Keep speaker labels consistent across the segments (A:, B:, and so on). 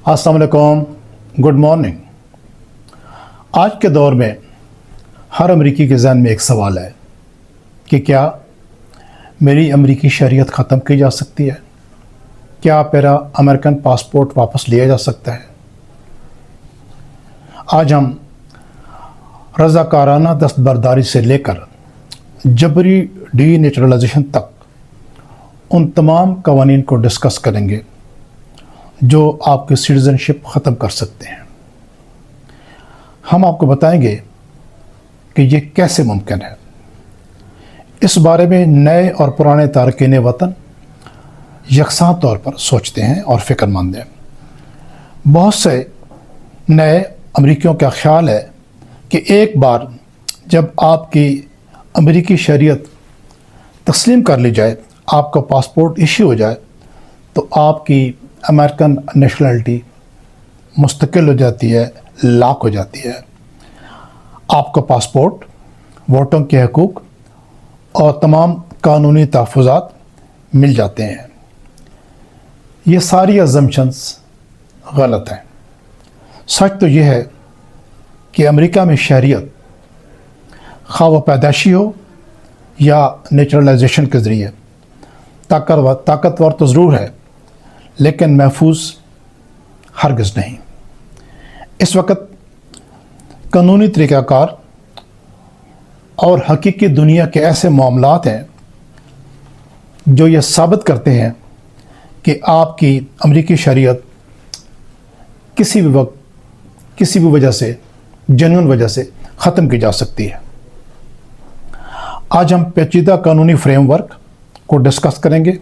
A: अस्सलाम वालेकुम, good morning. आज के दौर में हर अमरीकी के ज़हन में एक सवाल है कि क्या मेरी अमरीकी शरीयत ख़त्म की जा सकती है? क्या मेरा अमेरिकन पासपोर्ट वापस लिया जा सकता है? आज हम रज़ाकाराना दस्तबरदारी से लेकर जबरी डीनेचुरलाइजेशन तक उन तमाम कवानीन को डिस्कस करेंगे जो आपकी सिटीज़नशिप ख़त्म कर सकते हैं। हम आपको बताएंगे कि ये कैसे मुमकिन है। इस बारे में नए और पुराने तारकीन वतन यकसां तौर पर सोचते हैं और फ़िक्रमंद हैं। बहुत से नए अमरीकियों का ख्याल है कि एक बार जब आपकी अमरीकी शरीयत तस्लीम कर ली जाए, आपका पासपोर्ट इश्यू हो जाए, तो आपकी अमेरिकन नेशनलिटी मुस्तकिल हो जाती है, लॉक हो जाती है। आपका पासपोर्ट, वोटों के हकूक़ और तमाम कानूनी तहफ़्फ़ुज़ात मिल जाते हैं। ये सारी अज़म्पशंस गलत हैं। सच तो यह है कि अमेरिका में शरीयत ख़्वाह वो पैदाइशी हो या नेचुरलाइजेशन के ज़रिए ताकतवर तो ज़रूर है, लेकिन महफूज हरगिज़ नहीं। इस वक्त कानूनी तरीक़ाकार और हकीकी दुनिया के ऐसे मामलात हैं जो ये साबित करते हैं कि आपकी अमरीकी शरीयत किसी भी वक्त किसी भी वजह से, जेन्युइन वजह से ख़त्म की जा सकती है। आज हम पेचीदा कानूनी फ्रेमवर्क को डिस्कस करेंगे।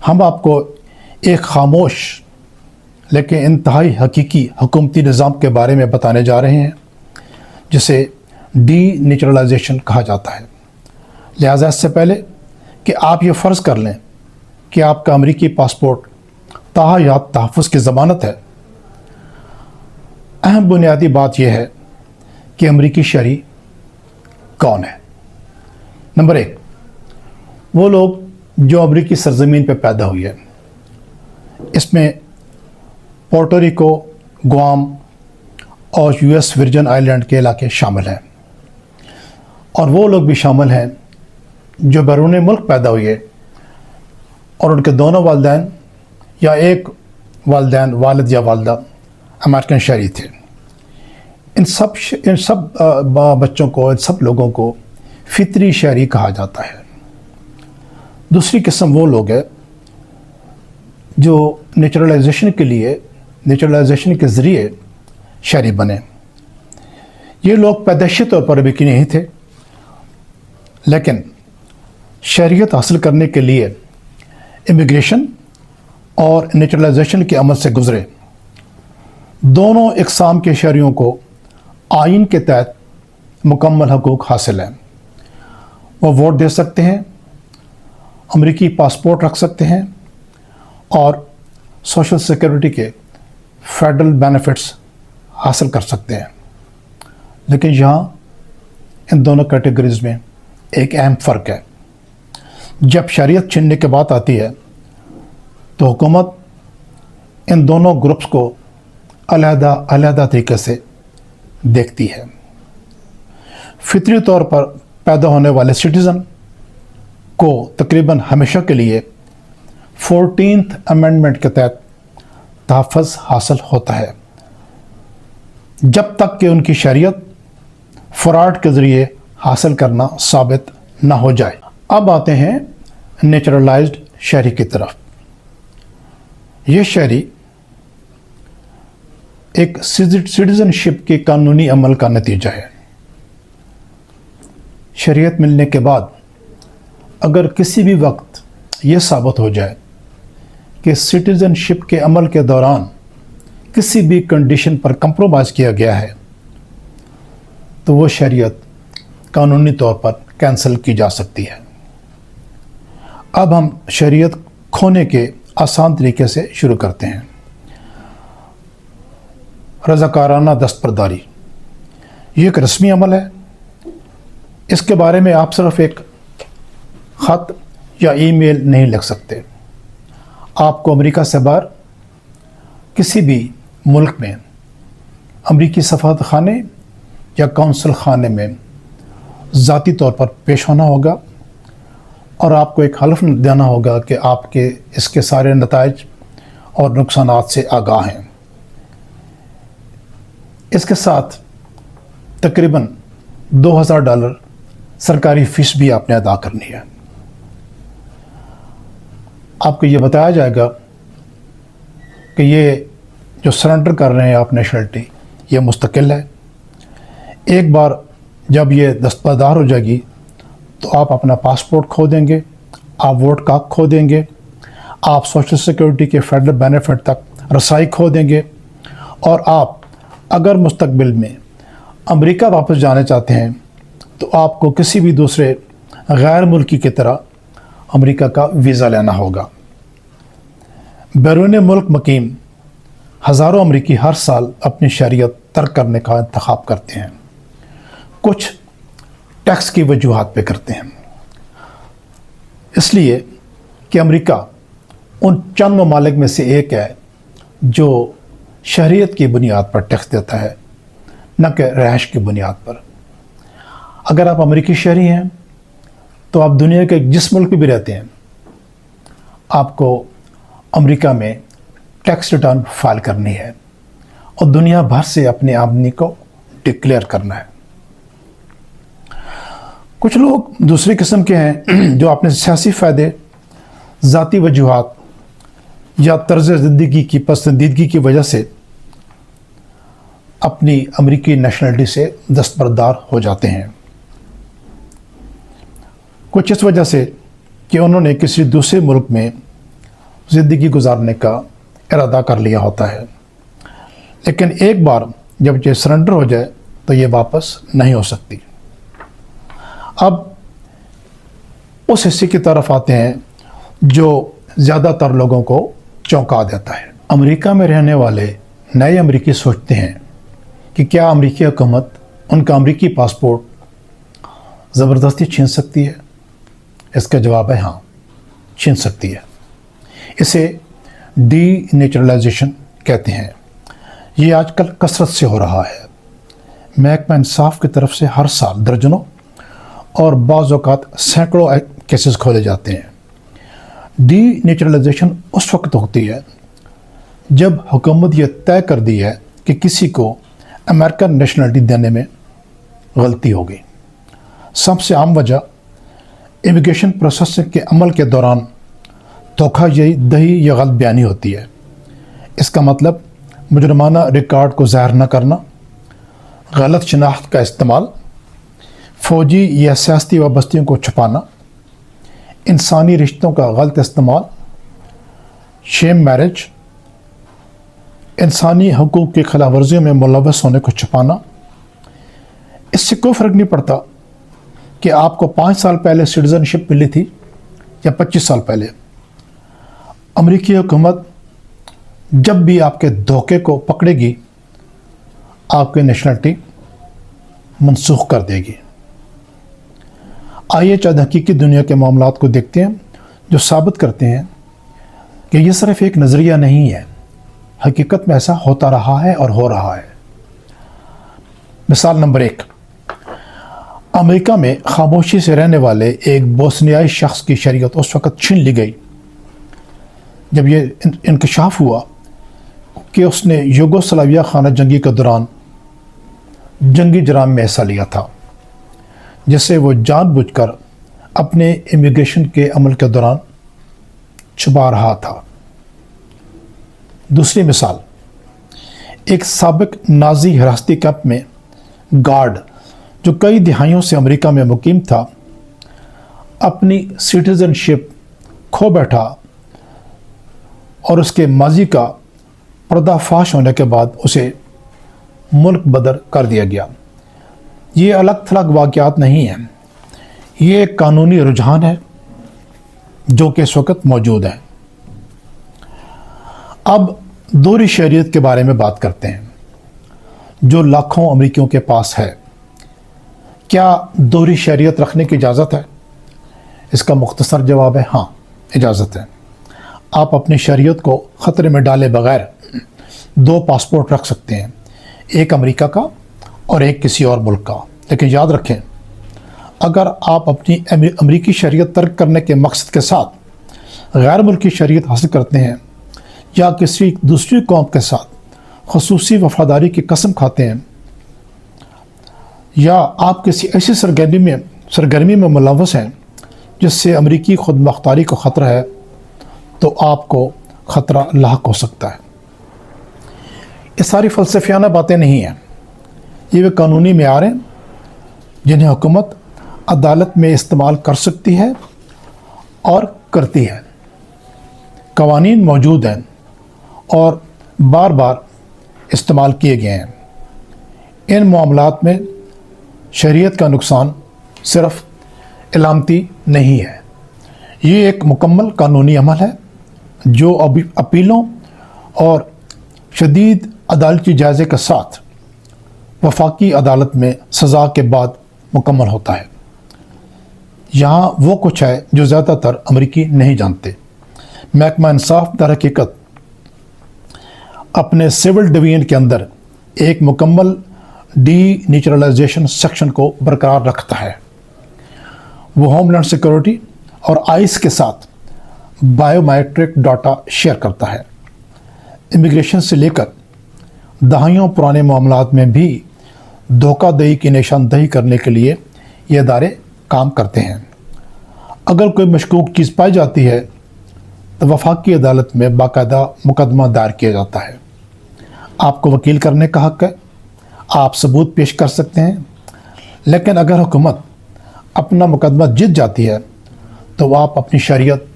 A: हम आपको एक खामोश लेकिन इंतहाई हकीकी हुकूमती निज़ाम के बारे में बताने जा रहे हैं जिसे डीनेचुरलाइजेशन कहा जाता है। लिहाजा इससे पहले कि आप ये फ़र्ज़ कर लें कि आपका अमरीकी पासपोर्ट ताहयात तहफ़्फ़ुज़ की ज़मानत है, अहम बुनियादी बात यह है कि अमरीकी शहरी कौन है। नंबर एक, वो लोग जो अमरीकी सरज़मीन पर पैदा हुई है। इसमें पोर्टो रिको, गुआम और यूएस वर्जिन आइलैंड के इलाके शामिल हैं, और वो लोग भी शामिल हैं जो बैरून मुल्क पैदा हुए और उनके दोनों वालिदैन या एक वालिद या वालिदा अमेरिकन शहरी थे। इन सब बच्चों को, इन सब लोगों को फितरी शहरी कहा जाता है। दूसरी किस्म वो लोग हैं जो नेचुरलाइजेशन के ज़रिए शहरी बने। ये लोग पैदाइशी तौर पर अमरीकी नहीं थे, लेकिन शहरियत हासिल करने के लिए इमिग्रेशन और नेचुरलाइजेशन के अमल से गुज़रे। दोनों इक़साम के शहरियों को आइन के तहत मुकम्मल हकूक़ हासिल हैं। वो वोट दे सकते हैं, अमरीकी पासपोर्ट रख सकते हैं और सोशल सिक्योरिटी के फेडरल बेनिफिट्स हासिल कर सकते हैं। लेकिन यहाँ इन दोनों कैटेगरीज़ में एक अहम फ़र्क है। जब शरीयत छीनने की बात आती है तो हुकूमत इन दोनों ग्रुप्स को अलहदा तरीके से देखती है। फितरी तौर पर पैदा होने वाले सिटीज़न को तकरीबन हमेशा के लिए 14th अमेंडमेंट के तहत तहफ़्फ़ुज़ हासिल होता है, जब तक कि उनकी शरीयत फ़्रॉड के ज़रिए हासिल करना साबित न हो जाए। अब आते हैं नेचुरलाइज्ड शहरी की तरफ। ये शहरी एक सिटीज़नशिप के कानूनी अमल का नतीजा है। शरीयत मिलने के बाद अगर किसी भी वक्त ये साबित हो जाए कि सिटीज़नशिप के अमल के दौरान किसी भी कंडीशन पर कंप्रोमाइज़ किया गया है, तो वो शरीयत कानूनी तौर पर कैंसिल की जा सकती है। अब हम शरीयत खोने के आसान तरीके से शुरू करते हैं। रज़ाकाराना दस्तबरदारी ये एक रस्मी अमल है। इसके बारे में आप सिर्फ एक ख़त या ईमेल नहीं लिख सकते। आपको अमेरिका से बाहर کسی بھی ملک میں امریکی سفارت خانے یا کونسل خانے میں ذاتی طور پر پیش ہونا ہوگا اور آپ کو ایک حلف دینا ہوگا کہ آپ کے اس کے سارے نتائج اور نقصانات سے آگاہ ہیں۔ اس کے ساتھ تقریباً $2000 سرکاری فیس بھی آپ نے ادا کرنی ہے۔ آپ کو یہ بتایا جائے گا کہ یہ جو سرنڈر کر رہے ہیں آپ نیشنلٹی، یہ مستقل ہے۔ ایک بار جب یہ دستبردار ہو جائے گی تو آپ اپنا پاسپورٹ کھو دیں گے، آپ ووٹ کا کھو دیں گے، آپ سوشل سیکورٹی کے فیڈرل بینیفٹ تک رسائی کھو دیں گے، اور آپ اگر مستقبل میں امریکہ واپس جانا چاہتے ہیں تو آپ کو کسی بھی دوسرے غیر ملکی کی طرح امریکہ کا ویزا لینا ہوگا۔ بیرون ملک مقیم ہزاروں امریکی ہر سال اپنی شہریت ترک کرنے کا انتخاب کرتے ہیں، کچھ ٹیکس کی وجوہات پہ کرتے ہیں، اس لیے کہ امریکہ ان چند ممالک میں سے ایک ہے جو شہریت کی بنیاد پر ٹیکس دیتا ہے، نہ کہ رہائش کی بنیاد پر۔ اگر آپ امریکی شہری ہیں تو آپ دنیا کے جس ملک میں بھی رہتے ہیں، آپ کو امریکہ میں ٹیکس ریٹرن فائل کرنی ہے اور دنیا بھر سے اپنی آمدنی کو ڈکلیئر کرنا ہے۔ کچھ لوگ دوسری قسم کے ہیں جو اپنے سیاسی فائدے، ذاتی وجوہات یا طرز زندگی کی پسندیدگی کی وجہ سے اپنی امریکی نیشنلٹی سے دستبردار ہو جاتے ہیں، کچھ اس وجہ سے کہ انہوں نے کسی دوسرے ملک میں زندگی گزارنے کا ارادہ کر لیا ہوتا ہے، لیکن ایک بار جب یہ سرنڈر ہو جائے تو یہ واپس نہیں ہو سکتی۔ اب اس حصے کی طرف آتے ہیں جو زیادہ تر لوگوں کو چونکا دیتا ہے۔ امریکہ میں رہنے والے نئے امریکی سوچتے ہیں کہ کیا امریکی حکومت ان کا امریکی پاسپورٹ زبردستی چھین سکتی ہے؟ اس کا جواب ہے ہاں، چھین سکتی ہے۔ اسے ڈی نیچرلائزیشن کہتے ہیں۔ یہ آج کل کثرت سے ہو رہا ہے۔ محکمہ انصاف کی طرف سے ہر سال درجنوں اور بعض اوقات سینکڑوں کیسز کھولے جاتے ہیں۔ ڈی نیچرلائزیشن اس وقت ہوتی ہے جب حکومت یہ طے کر دی ہے کہ کسی کو امریکن نیشنلٹی دینے میں غلطی ہوگی۔ سب سے عام وجہ امیگریشن پروسیسنگ کے عمل کے دوران دھوکہ دہی یا غلط بیانی ہوتی ہے۔ اس کا مطلب مجرمانہ ریکارڈ کو ظاہر نہ کرنا، غلط شناخت کا استعمال، فوجی یا سیاسی وابستگیوں کو چھپانا، انسانی رشتوں کا غلط استعمال، شیم میرج، انسانی حقوق کی خلاف ورزیوں میں ملوث ہونے کو چھپانا۔ اس سے کوئی فرق نہیں پڑتا کہ آپ کو 5 سال پہلے سٹیزن شپ ملی تھی یا 25 سال پہلے۔ امریکی حکومت جب بھی آپ کے دھوکے کو پکڑے گی، آپ کی نیشنلٹی منسوخ کر دے گی۔ آئیے چند حقیقی دنیا کے معاملات کو دیکھتے ہیں جو ثابت کرتے ہیں کہ یہ صرف ایک نظریہ نہیں ہے، حقیقت میں ایسا ہوتا رہا ہے اور ہو رہا ہے۔ مثال نمبر 1، امریکہ میں خاموشی سے رہنے والے ایک بوسنیائی شخص کی شہریت اس وقت چھین لی گئی جب یہ انکشاف ہوا کہ اس نے یوگوسلاویہ خانہ جنگی کے دوران جنگی جرائم میں حصہ لیا تھا، جسے وہ جان بوجھ کر اپنے امیگریشن کے عمل کے دوران چھپا رہا تھا۔ دوسری مثال، ایک سابق نازی حراستی کیمپ میں گارڈ جو کئی دہائیوں سے امریکہ میں مقیم تھا، اپنی سٹیزن شپ کھو بیٹھا اور اس کے ماضی کا پردہ فاش ہونے کے بعد اسے ملک بدر کر دیا گیا۔ یہ الگ تھلگ واقعات نہیں ہیں، یہ ایک قانونی رجحان ہے جو کہ اس وقت موجود ہے۔ اب دوہری شہریت کے بارے میں بات کرتے ہیں جو لاکھوں امریکیوں کے پاس ہے۔ کیا دوہری شہریت رکھنے کی اجازت ہے؟ اس کا مختصر جواب ہے ہاں، اجازت ہے۔ آپ اپنی شہریت کو خطرے میں ڈالے بغیر दो पासपोर्ट रख सकते हैं, एक अमेरिका का और एक किसी और मुल्क का। लेकिन याद रखें, अगर आप अपनी अमेरिकी शरीयत तर्क करने के मकसद के साथ गैर मुल्की शरीयत हासिल करते हैं या किसी दूसरी कौम के साथ खसूसी वफादारी की कसम खाते हैं या आप किसी ऐसी सरगर्मी में मुलव्वस हैं जिससे अमेरिकी खुद मुख्तारी को ख़तरा है, तो आपको ख़तरा लाहक हो सकता है। ये सारी फ़लसफ़ियाना बातें नहीं हैं, ये वे कानूनी मेयार हैं जिन्हें हुकूमत अदालत में इस्तेमाल कर सकती है और करती है। कवानीन मौजूद हैं और बार बार इस्तेमाल किए गए हैं। इन मामलात में शरीयत का नुकसान सिर्फ इलामती नहीं है, ये एक मुकम्मल कानूनी अमल है जो अपीलों और शदीद अदालती जायज़े के साथ वफाकी अदालत में सज़ा के बाद मुकम्मल होता है। यहाँ वो कुछ है जो ज़्यादातर अमरीकी नहीं जानते। महकमा इंसाफ दर हकीकत अपने सिविल डिवीजन के अंदर एक मुकम्मल डी नेचुरलाइजेशन सेक्शन को बरकरार रखता है। वो होमलैंड सिक्योरिटी और आइस के साथ बायोमेट्रिक डाटा शेयर करता है। इमिग्रेशन से लेकर दहाइयों पुराने मामलात में भी धोखाधड़ी की निशानदही करने के लिए ये अदारे काम करते हैं। अगर कोई मशकूक चीज़ पाई जाती है तो वफाकी अदालत में बाकायदा मुकदमा दायर किया जाता है। आपको वकील करने का हक़ है, आप सबूत पेश कर सकते हैं, लेकिन अगर हुकूमत अपना मुकदमा जीत जाती है तो आप अपनी शरीयत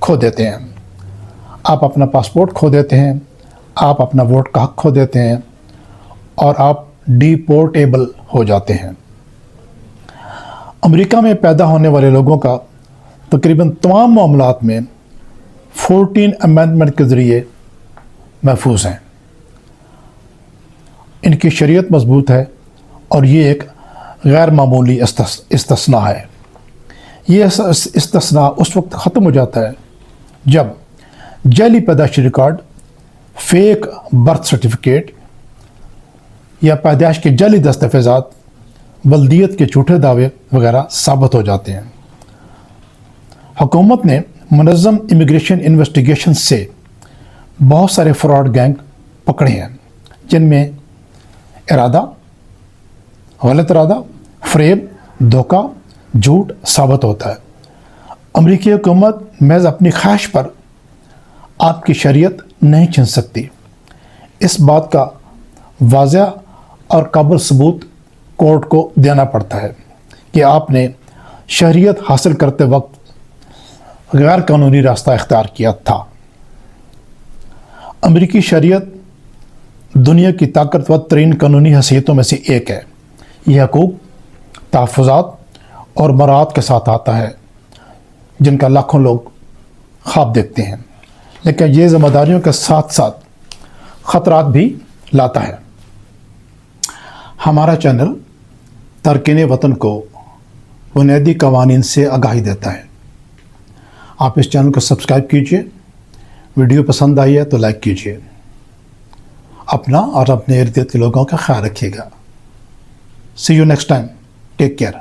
A: खो देते हैं, आप अपना पासपोर्ट खो देते हैं, आप अपना वोट का हक़ खो देते हैं और आप डिपोर्टेबल हो जाते हैं। अमेरिका में पैदा होने वाले लोगों का तकरीबन तमाम मामलात में 14 अमेंडमेंट के ज़रिए महफूज हैं। इनकी शरीयत मजबूत है और ये एक गैर मामूली इस्तिस्ना है। ये इस्तिस्ना उस वक्त ख़त्म हो जाता है जब जाली पैदाइशी रिकॉर्ड, फेक बर्थ सर्टिफिकेट या पैदाइश के जाली दस्तावेज़ात, बल्दियत के झूठे दावे वगैरह साबित हो जाते हैं। हुकूमत ने मुनज़्ज़म इमिग्रेशन इन्वेस्टिगेशन से बहुत सारे फ्रॉड गैंग पकड़े हैं जिनमें गलत इरादा, फ्रेब, धोखा, झूठ साबित होता है। अमेरिकी हुकूमत महज अपनी ख्वाहिश पर आपकी शरीयत नहीं छीन सकती। इस बात का वाज़ेह और काबिल सबूत कोर्ट को देना पड़ता है कि आपने शरीयत हासिल करते वक्त गैर कानूनी रास्ता इख्तियार किया था। अमेरिकी शरीयत दुनिया की ताकतवर तरीन कानूनी हैसियतों में से एक है। यह हकूक़, तहफ़्फ़ुज़ात और मराहत के साथ आता है जिनका लाखों लोग ख्वाब देखते हैं, लेकिन ये ज़िम्मेदारियों के साथ साथ ख़तरात भी लाता है। हमारा चैनल तारकीन वतन को बुनियादी कवानीन से आगाही देता है। आप इस चैनल को सब्सक्राइब कीजिए, वीडियो पसंद आई है तो लाइक कीजिए। अपना और अपने इर्द गिर्द के लोगों का ख्याल रखिएगा। See you next time, take care.